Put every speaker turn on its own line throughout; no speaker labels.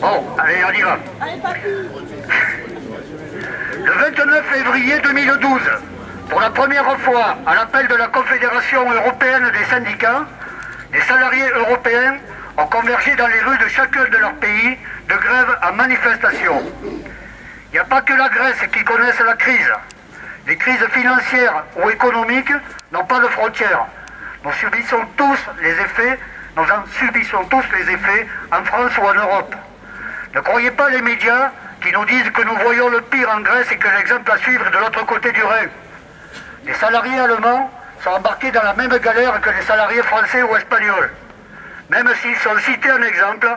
Bon, allez, on y va. Le 29 février 2012, pour la première fois, à l'appel de la Confédération européenne des syndicats, les salariés européens ont convergé dans les rues de chacun de leurs pays, de grève à manifestation. Il n'y a pas que la Grèce qui connaisse la crise. Les crises financières ou économiques n'ont pas de frontières. Nous en subissons tous les effets en France ou en Europe. Ne croyez pas les médias qui nous disent que nous voyons le pire en Grèce et que l'exemple à suivre est de l'autre côté du Rhin. Les salariés allemands sont embarqués dans la même galère que les salariés français ou espagnols. Même s'ils sont cités en exemple,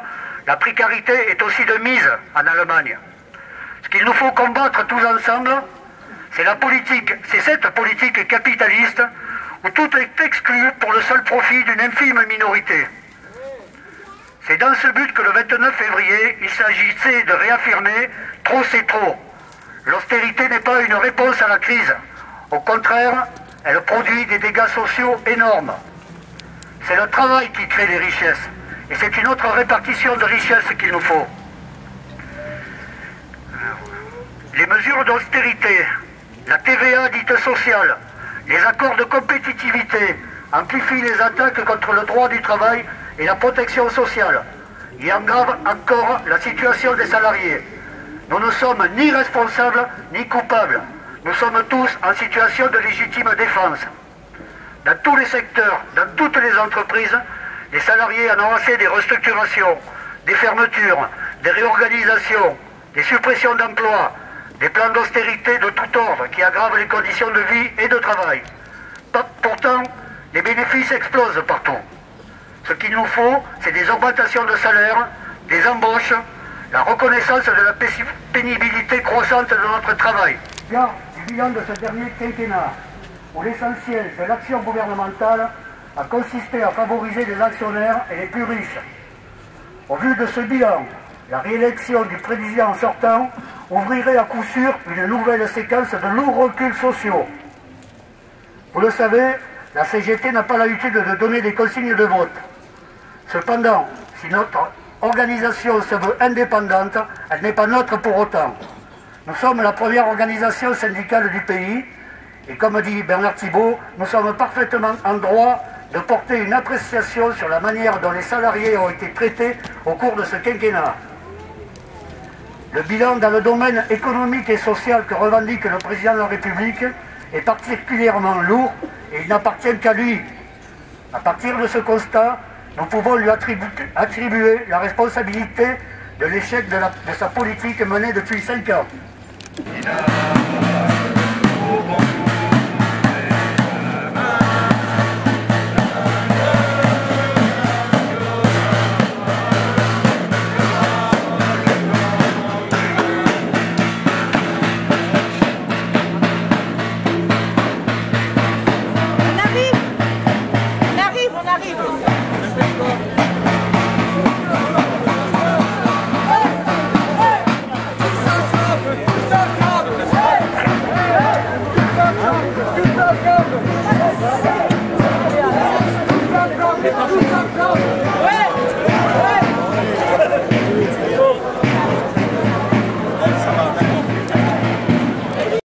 la précarité est aussi de mise en Allemagne. Ce qu'il nous faut combattre tous ensemble, c'est cette politique capitaliste où tout est exclu pour le seul profit d'une infime minorité. C'est dans ce but que le 29 février, il s'agissait de réaffirmer « trop c'est trop ». L'austérité n'est pas une réponse à la crise. Au contraire, elle produit des dégâts sociaux énormes. C'est le travail qui crée les richesses. Et c'est une autre répartition de richesses qu'il nous faut. Les mesures d'austérité, la TVA dite sociale, les accords de compétitivité amplifient les attaques contre le droit du travail et la protection sociale. Ils aggravent encore la situation des salariés. Nous ne sommes ni responsables ni coupables. Nous sommes tous en situation de légitime défense. Dans tous les secteurs, dans toutes les entreprises, les salariés en ont assez des restructurations, des fermetures, des réorganisations, des suppressions d'emplois, des plans d'austérité de tout ordre qui aggravent les conditions de vie et de travail. Pourtant, les bénéfices explosent partout. Ce qu'il nous faut, c'est des augmentations de salaire, des embauches, la reconnaissance de la pénibilité croissante de notre travail. Bien, du bilan de ce dernier quinquennat, où l'essentiel de l'action gouvernementale a consisté à favoriser les actionnaires et les plus riches. Au vu de ce bilan, la réélection du président sortant ouvrirait à coup sûr une nouvelle séquence de lourds reculs sociaux. Vous le savez, la CGT n'a pas l'habitude de donner des consignes de vote. Cependant, si notre organisation se veut indépendante, elle n'est pas neutre pour autant. Nous sommes la première organisation syndicale du pays et comme dit Bernard Thibault, nous sommes parfaitement en droit de porter une appréciation sur la manière dont les salariés ont été traités au cours de ce quinquennat. Le bilan dans le domaine économique et social que revendique le président de la République est particulièrement lourd et il n'appartient qu'à lui. À partir de ce constat, nous pouvons lui attribuer la responsabilité de l'échec de sa politique menée depuis 5 ans.
Ouais.